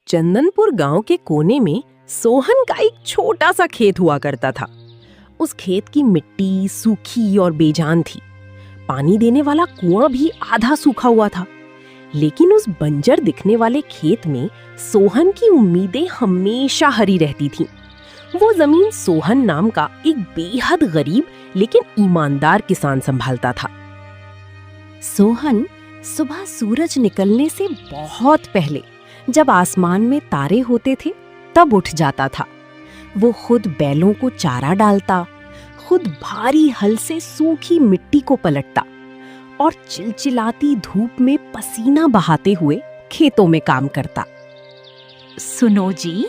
चंदनपुर गांव के कोने में सोहन का एक छोटा सा खेत हुआ करता था। उस खेत की मिट्टी सूखी और बेजान थी। पानी देने वाला कुआं भी आधा सूखा हुआ था। लेकिन उस बंजर दिखने वाले खेत में सोहन की उम्मीदें हमेशा हरी रहती थीं। वो जमीन सोहन नाम का एक बेहद गरीब लेकिन ईमानदार किसान संभालता था। सोहन सुबह सूरज निकलने से बहुत पहले, जब आसमान में तारे होते थे, तब उठ जाता था। वो खुद बैलों को चारा डालता, खुद भारी हल से सूखी मिट्टी को पलटता और चिलचिलाती धूप में पसीना बहाते हुए खेतों में काम करता। सुनो जी,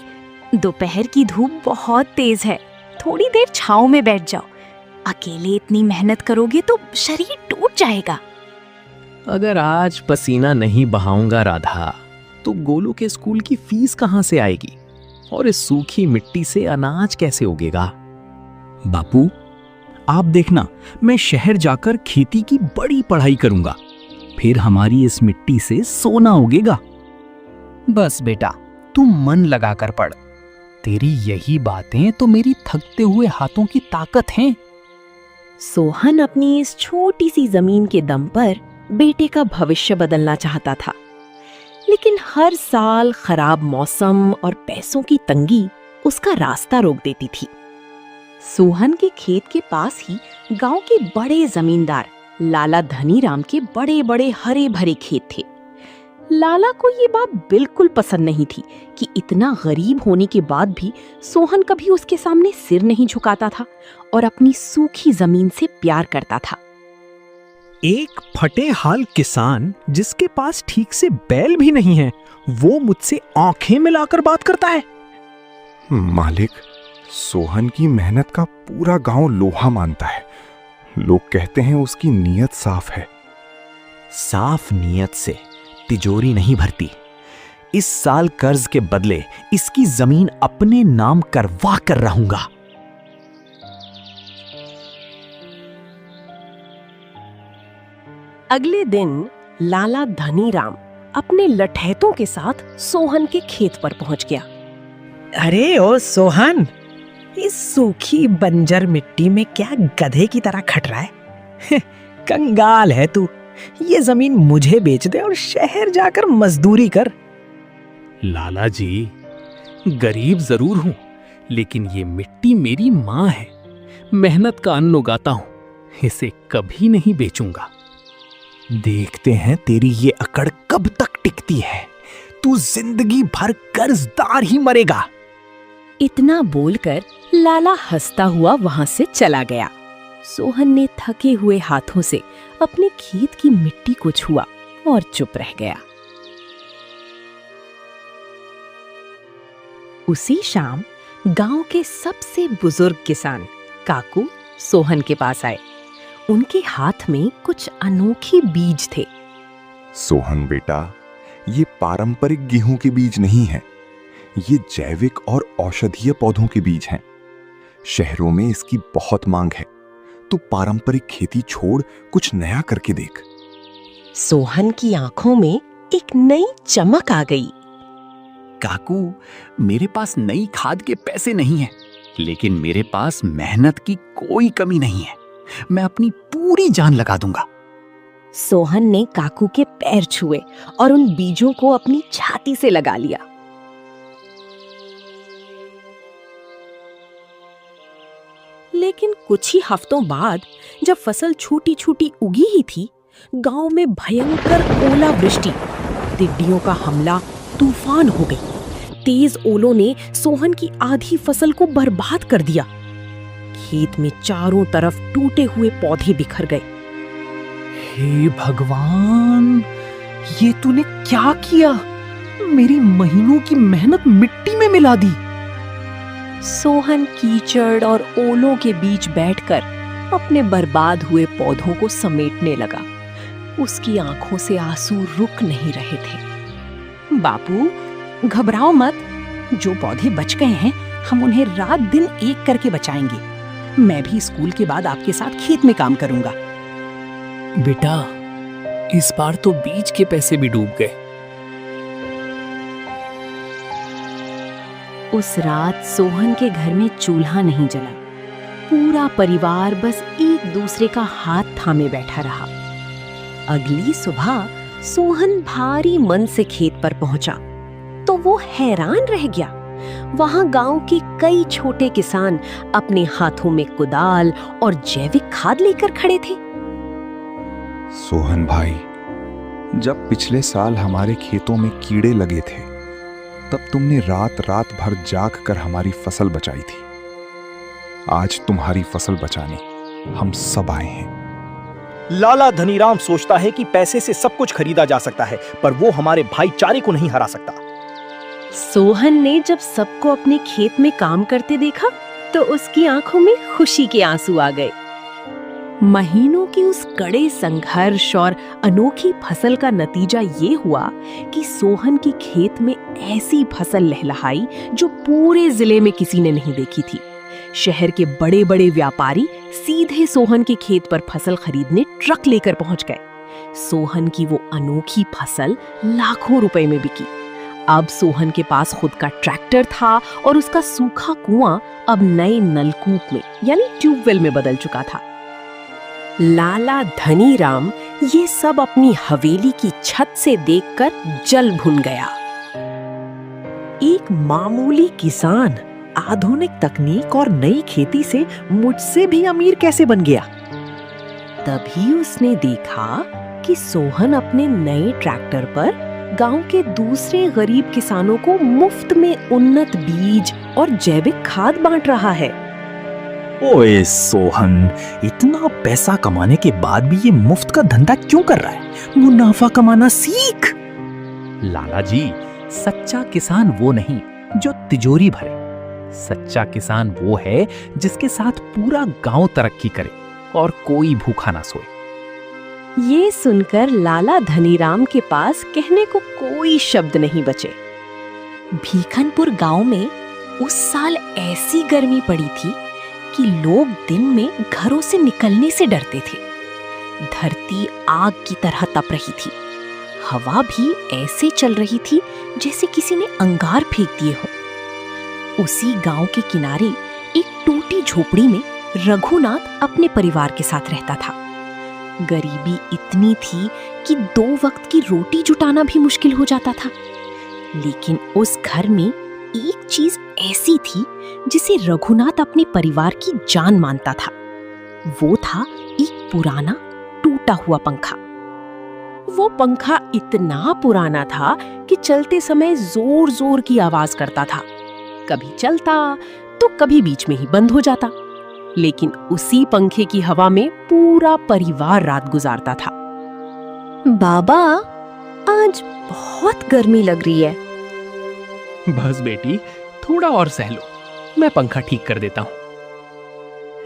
दोपहर की धूप बहुत तेज है, थोड़ी देर छांव में बैठ जाओ। अकेले इतनी मेहनत करोगे तो शरीर टूट जाएगा। अगर आज पसीना नहीं बहाऊंगा राधा, तो गोलू के स्कूल की फीस कहां से आएगी और इस सूखी मिट्टी से अनाज कैसे उगेगा? बापू, आप देखना, मैं शहर जाकर खेती की बड़ी पढ़ाई करूंगा, फिर हमारी इस मिट्टी से सोना उगेगा। बस बेटा, तुम मन लगाकर पढ़। तेरी यही बातें तो मेरी थकते हुए हाथों की ताकत हैं। सोहन अपनी इस छोटी सी जमीन के दम पर बेटे का भविष्य बदलना चाहता था। लेकिन हर साल खराब मौसम और पैसों की तंगी उसका रास्ता रोक देती थी। सोहन के खेत के पास ही गांव के बड़े जमींदार लाला धनीराम के बड़े बड़े हरे भरे खेत थे। लाला को ये बात बिल्कुल पसंद नहीं थी कि इतना गरीब होने के बाद भी सोहन कभी उसके सामने सिर नहीं झुकाता था और अपनी सूखी जमीन से प्यार करता था। एक फटे हाल किसान जिसके पास ठीक से बैल भी नहीं है, वो मुझसे आंखें मिलाकर बात करता है। मालिक, सोहन की मेहनत का पूरा गांव लोहा मानता है। लोग कहते हैं उसकी नीयत साफ है। साफ नीयत से तिजोरी नहीं भरती। इस साल कर्ज के बदले इसकी जमीन अपने नाम करवा कर रहूंगा। अगले दिन लाला धनीराम अपने लठैतों के साथ सोहन के खेत पर पहुंच गया। अरे ओ सोहन, इस सूखी बंजर मिट्टी में क्या गधे की तरह खट रहा है? कंगाल है तू। ये जमीन मुझे बेच दे और शहर जाकर मजदूरी कर। लाला जी, गरीब जरूर हूं, लेकिन ये मिट्टी मेरी माँ है। मेहनत का अन्न उगाता हूं, इसे कभी नहीं बेचूंगा। देखते हैं तेरी ये अकड़ कब तक टिकती है। तू जिंदगी भर कर्जदार ही मरेगा। इतना बोलकर लाला हंसता हुआ वहां से चला गया। सोहन ने थके हुए हाथों से अपने खेत की मिट्टी को छुआ और चुप रह गया। उसी शाम गांव के सबसे बुजुर्ग किसान काकू सोहन के पास आए। उनके हाथ में कुछ अनोखे बीज थे। सोहन बेटा, ये पारंपरिक गेहूं के बीज नहीं हैं। ये जैविक और औषधीय पौधों के बीज हैं। शहरों में इसकी बहुत मांग है। तो पारंपरिक खेती छोड़ कुछ नया करके देख। सोहन की आंखों में एक नई चमक आ गई। काकू, मेरे पास नई खाद के पैसे नहीं हैं, लेकिन मेरे पास मेहनत की कोई कमी नहीं है। मैं अपनी पूरी जान लगा दूंगा। सोहन ने काकू के पैर छुए और उन बीजों को अपनी छाती से लगा लिया। लेकिन कुछ ही हफ्तों बाद, जब फसल छोटी छोटी उगी ही थी, गांव में भयंकर ओलावृष्टि, टिड्डियों का हमला, तूफान हो गई। तेज ओलों ने सोहन की आधी फसल को बर्बाद कर दिया। खेत में चारों तरफ टूटे हुए पौधे बिखर गए। हे भगवान, ये तूने क्या किया? मेरी महीनों की मेहनत मिट्टी में मिला दी। सोहन कीचड़ और ओलों के बीच बैठकर अपने बर्बाद हुए पौधों को समेटने लगा। उसकी आंखों से आंसू रुक नहीं रहे थे। बापू, घबराओ मत। जो पौधे बच गए हैं, हम उन्हें रात दिन एक करके बचाएंगे। मैं भी स्कूल के बाद आपके साथ खेत में काम करूंगा। बेटा, इस बार तो बीज के पैसे भी डूब गए। उस रात सोहन के घर में चूल्हा नहीं जला। पूरा परिवार बस एक दूसरे का हाथ थामे बैठा रहा। अगली सुबह सोहन भारी मन से खेत पर पहुंचा तो वो हैरान रह गया। वहां गांव के कई छोटे किसान अपने हाथों में कुदाल और जैविक खाद लेकर खड़े थे। सोहन भाई, जब पिछले साल हमारे खेतों में कीड़े लगे थे तब तुमने रात रात भर जाग कर हमारी फसल बचाई थी। आज तुम्हारी फसल बचाने हम सब आए हैं। लाला धनीराम सोचता है कि पैसे से सब कुछ खरीदा जा सकता है, पर वो हमारे भाईचारे को नहीं हरा सकता। सोहन ने जब सबको अपने खेत में काम करते देखा तो उसकी आंखों में खुशी के आंसू आ गए। महीनों के उस कड़े संघर्ष और अनोखी फसल का नतीजा ये हुआ कि सोहन के खेत में ऐसी फसल लहलहाई जो पूरे जिले में किसी ने नहीं देखी थी। शहर के बड़े बड़े व्यापारी सीधे सोहन के खेत पर फसल खरीदने ट्रक लेकर पहुंच गए। सोहन की वो अनोखी फसल लाखों रुपए में बिकी। अब सोहन के पास खुद का ट्रैक्टर था और उसका सूखा कुआं अब नए नलकूप में यानी ट्यूबवेल में बदल चुका था। लाला धनीराम ये सब अपनी हवेली की छत से देखकर जल भुन गया। एक मामूली किसान आधुनिक तकनीक और नई खेती से मुझसे भी अमीर कैसे बन गया? तभी उसने देखा कि सोहन अपने नए ट्रैक्टर पर गांव के दूसरे गरीब किसानों को मुफ्त में उन्नत बीज और जैविक खाद बांट रहा है। ओए सोहन, इतना पैसा कमाने के बाद भी ये मुफ्त का धंधा क्यों कर रहा है? मुनाफा कमाना सीख। लाला जी, सच्चा किसान वो नहीं जो तिजोरी भरे। सच्चा किसान वो है जिसके साथ पूरा गांव तरक्की करे और कोई भूखा ना सोए। ये सुनकर लाला धनीराम के पास कहने को कोई शब्द नहीं बचे। भीखनपुर गांव में उस साल ऐसी गर्मी पड़ी थी कि लोग दिन में घरों से निकलने से डरते थे। धरती आग की तरह तप रही थी। हवा भी ऐसे चल रही थी जैसे किसी ने अंगार फेंक दिए हो। उसी गांव के किनारे एक टूटी झोपड़ी में रघुनाथ अपने परिवार के साथ रहता था। गरीबी इतनी थी कि 2 वक्त की रोटी जुटाना भी मुश्किल हो जाता था। लेकिन उस घर में एक चीज ऐसी थी जिसे रघुनाथ अपने परिवार की जान मानता था। वो था एक पुराना टूटा हुआ पंखा। वो पंखा इतना पुराना था कि चलते समय जोर जोर की आवाज करता था। कभी चलता तो कभी बीच में ही बंद हो जाता। लेकिन उसी पंखे की हवा में पूरा परिवार रात गुजारता था। बाबा, आज बहुत गर्मी लग रही है। बस बेटी, थोड़ा और सह लो, मैं पंखा ठीक कर देता हूँ।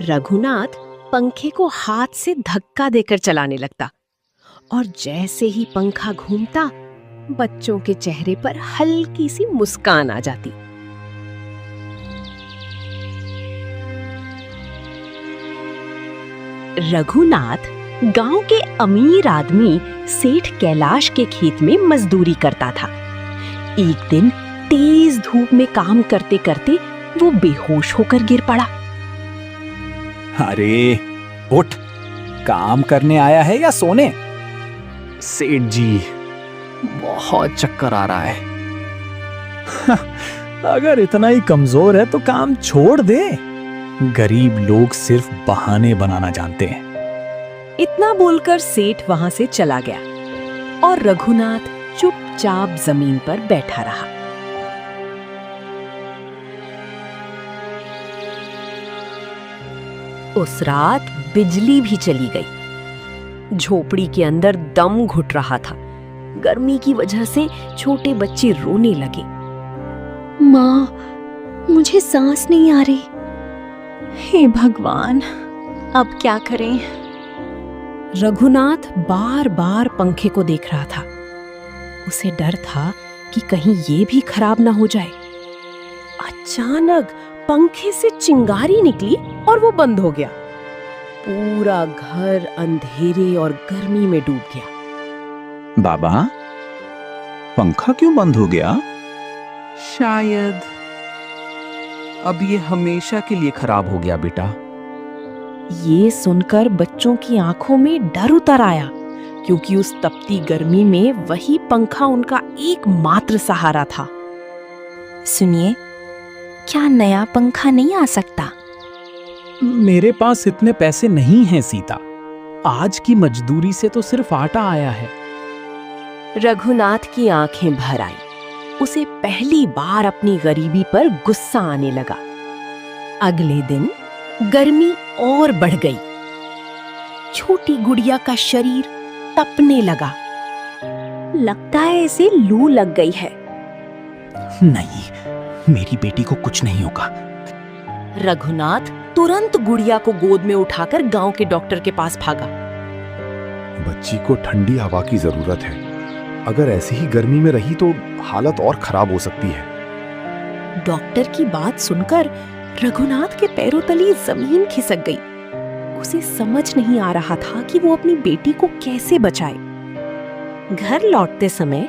रघुनाथ पंखे को हाथ से धक्का देकर चलाने लगता और जैसे ही पंखा घूमता बच्चों के चेहरे पर हल्की सी मुस्कान आ जाती। रघुनाथ गांव के अमीर आदमी सेठ कैलाश के खेत में मजदूरी करता था। एक दिन तेज धूप में काम करते करते वो बेहोश होकर गिर पड़ा। अरे उठ, काम करने आया है या सोने? सेठ जी, बहुत चक्कर आ रहा है। अगर इतना ही कमजोर है तो काम छोड़ दे। गरीब लोग सिर्फ बहाने बनाना जानते हैं। इतना बोलकर सेठ वहां से चला गया और रघुनाथ चुपचाप जमीन पर बैठा रहा। उस रात बिजली भी चली गई। झोपड़ी के अंदर दम घुट रहा था। गर्मी की वजह से छोटे बच्चे रोने लगे। माँ, मुझे सांस नहीं आ रही। हे भगवान, अब क्या करें? रघुनाथ बार बार पंखे को देख रहा था। उसे डर था कि कहीं ये भी खराब ना हो जाए। अचानक पंखे से चिंगारी निकली और वो बंद हो गया। पूरा घर अंधेरे और गर्मी में डूब गया। बाबा, पंखा क्यों बंद हो गया? शायद अब ये हमेशा के लिए खराब हो गया बेटा। ये सुनकर बच्चों की आंखों में डर उतर आया, क्योंकि उस तपती गर्मी में वही पंखा उनका एकमात्र सहारा था। सुनिए, क्या नया पंखा नहीं आ सकता? मेरे पास इतने पैसे नहीं हैं सीता। आज की मजदूरी से तो सिर्फ आटा आया है। रघुनाथ की आंखें भर आई। उसे पहली बार अपनी गरीबी पर गुस्सा आने लगा। अगले दिन गर्मी और बढ़ गई। छोटी गुड़िया का शरीर तपने लगा। लगता है इसे लू लग गई है। नहीं, मेरी बेटी को कुछ नहीं होगा। रघुनाथ तुरंत गुड़िया को गोद में उठाकर गांव के डॉक्टर के पास भागा। बच्ची को ठंडी हवा की जरूरत है। अगर ऐसी ही गर्मी में रही तो हालत और खराब हो सकती है। डॉक्टर की बात सुनकर रघुनाथ के पैरों तले जमीन खिसक गई। उसे समझ नहीं आ रहा था कि वो अपनी बेटी को कैसे बचाए। घर लौटते समय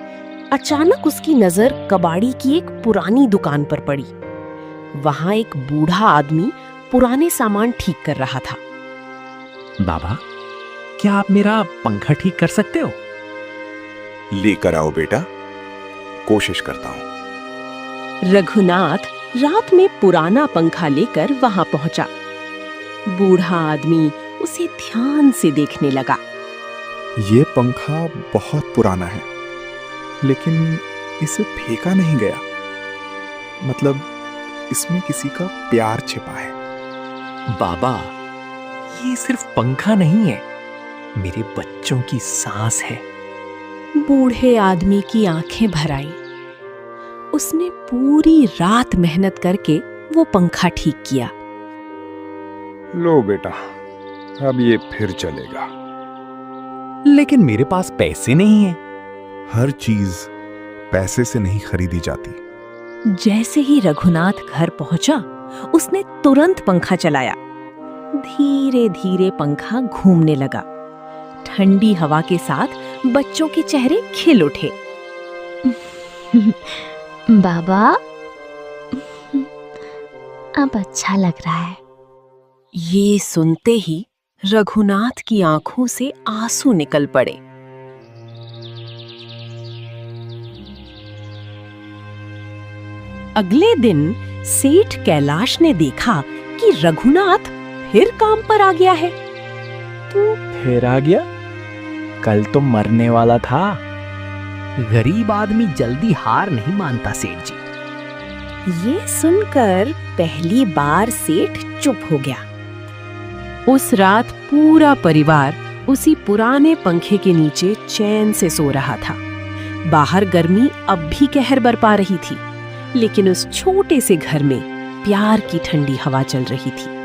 अचानक उसकी नजर कबाड़ी की एक पुरानी दुकान पर पड़ी। वहां एक बूढ़ा आदमी पुराने सामान ठीक कर रहा था। बाबा, क्या आप मेरा पंखा ठीक कर सकते हो? लेकर आओ बेटा, कोशिश करता हूं। रघुनाथ रात में पुराना पंखा लेकर वहां पहुंचा। बूढ़ा आदमी उसे ध्यान से देखने लगा। ये पंखा बहुत पुराना है, लेकिन इसे फेंका नहीं गया। मतलब इसमें किसी का प्यार छिपा है। बाबा, ये सिर्फ पंखा नहीं है, मेरे बच्चों की सांस है। बूढ़े आदमी की आंखें भर आई। उसने पूरी रात मेहनत करके वो पंखा ठीक किया। लो बेटा, अब ये फिर चलेगा। लेकिन मेरे पास पैसे नहीं है। हर चीज पैसे से नहीं खरीदी जाती। जैसे ही रघुनाथ घर पहुंचा, उसने तुरंत पंखा चलाया। धीरे धीरे पंखा घूमने लगा। ठंडी हवा के साथ बच्चों के चेहरे खिल उठे। बाबा, अब अच्छा लग रहा है। ये सुनते ही रघुनाथ की आंखों से आंसू निकल पड़े। अगले दिन सेठ कैलाश ने देखा कि रघुनाथ फिर काम पर आ गया है। फिर आ गया? कल तो मरने वाला था। गरीब आदमी जल्दी हार नहीं मानता सेठ जी। ये सुनकर पहली बार सेठ चुप हो गया। उस रात पूरा परिवार उसी पुराने पंखे के नीचे चैन से सो रहा था। बाहर गर्मी अब भी कहर बरपा रही थी, लेकिन उस छोटे से घर में प्यार की ठंडी हवा चल रही थी।